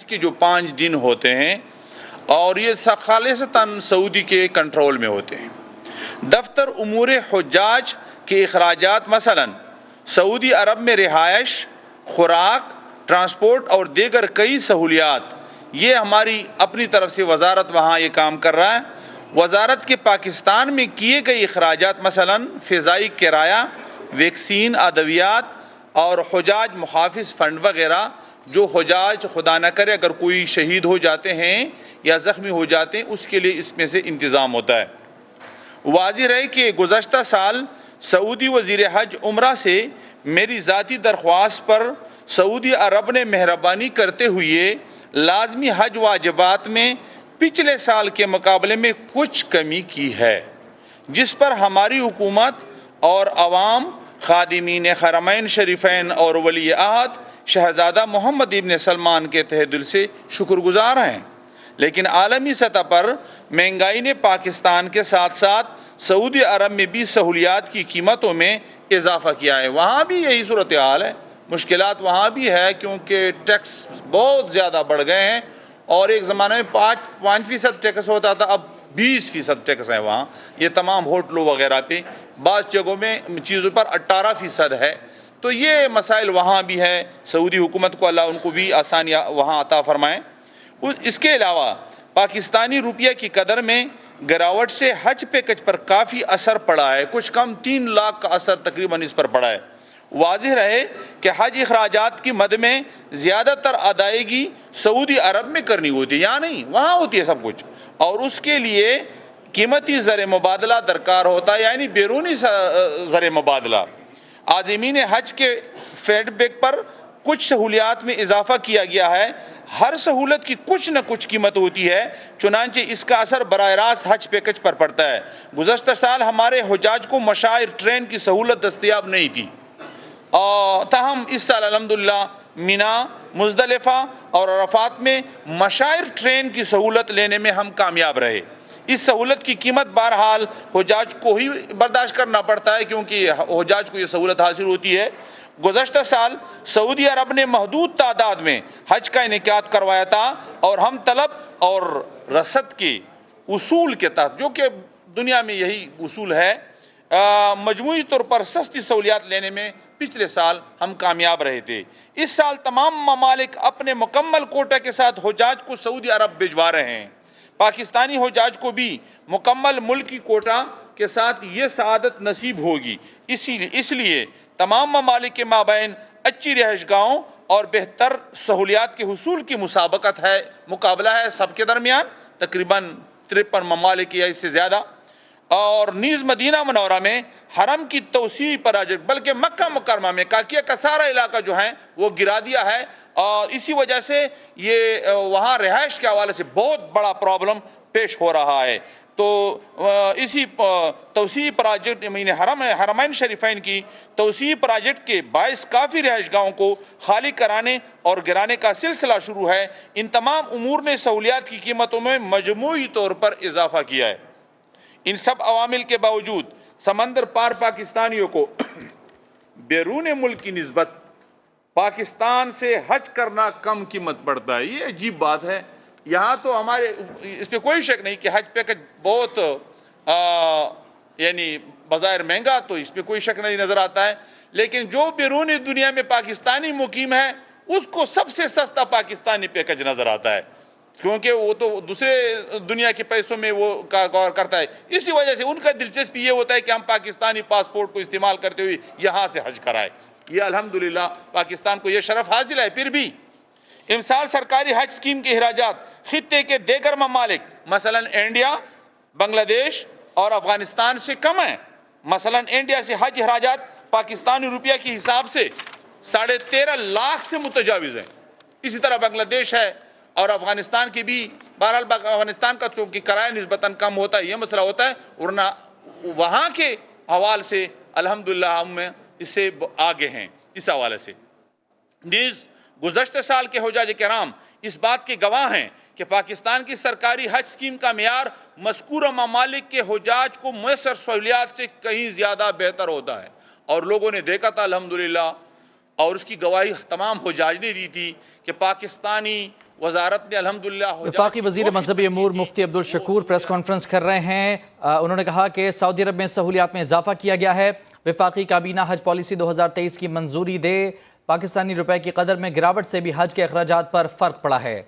کے جو 5 دن ہوتے ہیں اور یہ خالصتاً سعودی کے کنٹرول میں ہوتے ہیں۔ دفتر امور حجاج کے اخراجات مثلاً سعودی عرب میں رہائش، خوراک، ٹرانسپورٹ اور دیگر کئی سہولیات، یہ ہماری اپنی طرف سے وزارت وہاں یہ کام کر رہا ہے۔ وزارت کے پاکستان میں کیے گئے اخراجات مثلاً فضائی کرایہ، ویکسین، ادویات اور حجاج محافظ فنڈ وغیرہ، جو حجاج خدا نہ کرے اگر کوئی شہید ہو جاتے ہیں یا زخمی ہو جاتے ہیں اس کے لیے اس میں سے انتظام ہوتا ہے۔ واضح رہے کہ گزشتہ سال سعودی وزیر حج عمرہ سے میری ذاتی درخواست پر سعودی عرب نے مہربانی کرتے ہوئے لازمی حج واجبات میں پچھلے سال کے مقابلے میں کچھ کمی کی ہے، جس پر ہماری حکومت اور عوام، خادمین حرمین شریفین اور ولی عہد شہزادہ محمد ابن سلمان کے تہہ دل سے شکر گزار ہیں۔ لیکن عالمی سطح پر مہنگائی نے پاکستان کے ساتھ ساتھ سعودی عرب میں بھی سہولیات کی قیمتوں میں اضافہ کیا ہے۔ وہاں بھی یہی صورتحال ہے، مشکلات وہاں بھی ہے کیونکہ ٹیکس بہت زیادہ بڑھ گئے ہیں، اور ایک زمانے میں 5% ٹیکس ہوتا تھا، اب 20% ٹیکس ہے وہاں، یہ تمام ہوٹلوں وغیرہ پہ، بعض جگہوں میں چیزوں پر 18% ہے۔ تو یہ مسائل وہاں بھی ہے، سعودی حکومت کو اللہ ان کو بھی آسانیاں وہاں عطا فرمائیں۔ اس کے علاوہ پاکستانی روپیہ کی قدر میں گراوٹ سے حج پیکج پر کافی اثر پڑا ہے، کچھ کم 3 لاکھ کا اثر تقریباً اس پر پڑا ہے۔ واضح رہے کہ حج اخراجات کی مد میں زیادہ تر ادائیگی سعودی عرب میں کرنی ہوتی ہے، یا نہیں وہاں ہوتی ہے سب کچھ، اور اس کے لیے قیمتی زر مبادلہ درکار ہوتا ہے، یعنی بیرونی زر مبادلہ۔ عازمین حج کے فیڈ بیک پر کچھ سہولیات میں اضافہ کیا گیا ہے۔ ہر سہولت کی کچھ نہ کچھ قیمت ہوتی ہے، چنانچہ اس کا اثر براہ راست حج پیکج پر پڑتا ہے۔ گزشتہ سال ہمارے حجاج کو مشاعر ٹرین کی سہولت دستیاب نہیں تھی، تاہم اس سال الحمدللہ مینا، مزدلفہ اور عرفات میں مشاعر ٹرین کی سہولت لینے میں ہم کامیاب رہے۔ اس سہولت کی قیمت بہرحال حجاج کو ہی برداشت کرنا پڑتا ہے کیونکہ حجاج کو یہ سہولت حاصل ہوتی ہے۔ گزشتہ سال سعودی عرب نے محدود تعداد میں حج کا انعقاد کروایا تھا، اور ہم طلب اور رسد کے اصول کے تحت، جو کہ دنیا میں یہی اصول ہے، مجموعی طور پر سستی سہولیات لینے میں پچھلے سال ہم کامیاب رہے تھے۔ اس سال تمام ممالک اپنے مکمل کوٹا کے ساتھ حجاج کو سعودی عرب بھجوا رہے ہیں۔ پاکستانی حجاج کو بھی مکمل ملکی کوٹا کے ساتھ یہ سعادت نصیب ہوگی۔ اس لیے تمام ممالک کے مابین اچھی رہائش گاہوں اور بہتر سہولیات کے حصول کی مقابلہ ہے سب کے درمیان، تقریباً 53 ممالک یا اس سے زیادہ، اور نیز مدینہ منورہ میں حرم کی توسیع پروجیکٹ، بلکہ مکہ مکرمہ میں کاکیہ کا سارا علاقہ جو ہے وہ گرا دیا ہے، اور اسی وجہ سے یہ وہاں رہائش کے حوالے سے بہت بڑا پرابلم پیش ہو رہا ہے۔ تو اسی توسیع پروجیکٹ حرمین شریفین کی توسیع پروجیکٹ کے باعث کافی رہائش گاہوں کو خالی کرانے اور گرانے کا سلسلہ شروع ہے۔ ان تمام امور نے سہولیات کی قیمتوں میں مجموعی طور پر اضافہ کیا ہے۔ ان سب عوامل کے باوجود سمندر پار پاکستانیوں کو بیرون ملک کی نسبت پاکستان سے حج کرنا کم قیمت پڑتا ہے۔ یہ عجیب بات ہے۔ یہاں تو ہمارے اس پہ کوئی شک نہیں کہ حج پیکج بہت یعنی بظاہر مہنگا، تو اس پہ کوئی شک نہیں نظر آتا ہے، لیکن جو بیرونی دنیا میں پاکستانی مقیم ہے اس کو سب سے سستا پاکستانی پیکج نظر آتا ہے، کیونکہ وہ تو دوسرے دنیا کے پیسوں میں وہ غور کرتا ہے۔ اسی وجہ سے ان کا دلچسپی یہ ہوتا ہے کہ ہم پاکستانی پاسپورٹ کو استعمال کرتے ہوئے یہاں سے حج کرائے۔ یہ الحمدللہ پاکستان کو یہ شرف حاصل ہے۔ پھر بھی امسال سرکاری حج اسکیم کے اخراجات خطے کے دیگر ممالک مثلا انڈیا، بنگلہ دیش اور افغانستان سے کم ہیں۔ مثلا انڈیا سے حج اخراجات پاکستانی روپیہ کے حساب سے 13.5 لاکھ سے متجاوز ہیں۔ اسی طرح بنگلہ دیش ہے اور افغانستان کی بھی، بہرحال افغانستان کا چونکہ کرایہ نسبتاً کم ہوتا ہے یہ مسئلہ ہوتا ہے، ورنہ وہاں کے حوالے سے الحمدللہ ہم اس سے آگے ہیں اس حوالے سے۔ نیز گزشتہ سال کے حجاج کرام اس بات کے گواہ ہیں کہ پاکستان کی سرکاری حج اسکیم کا معیار مذکورہ ممالک کے حجاج کو میسر سہولیات سے کہیں زیادہ بہتر ہوتا ہے، اور لوگوں نے دیکھا تھا الحمدللہ، اور اس کی گواہی تمام حجاج نے دی تھی کہ پاکستانی وزارت نے الحمدللہ وفاقی وزیر مذہبی امور مفتی عبدالشکور پریس کانفرنس کر رہے ہیں۔ انہوں نے کہا کہ سعودی عرب میں سہولیات میں اضافہ کیا گیا ہے۔ وفاقی کابینہ حج پالیسی 2023 کی منظوری دے۔ پاکستانی روپے کی قدر میں گراوٹ سے بھی حج کے اخراجات پر فرق پڑا ہے۔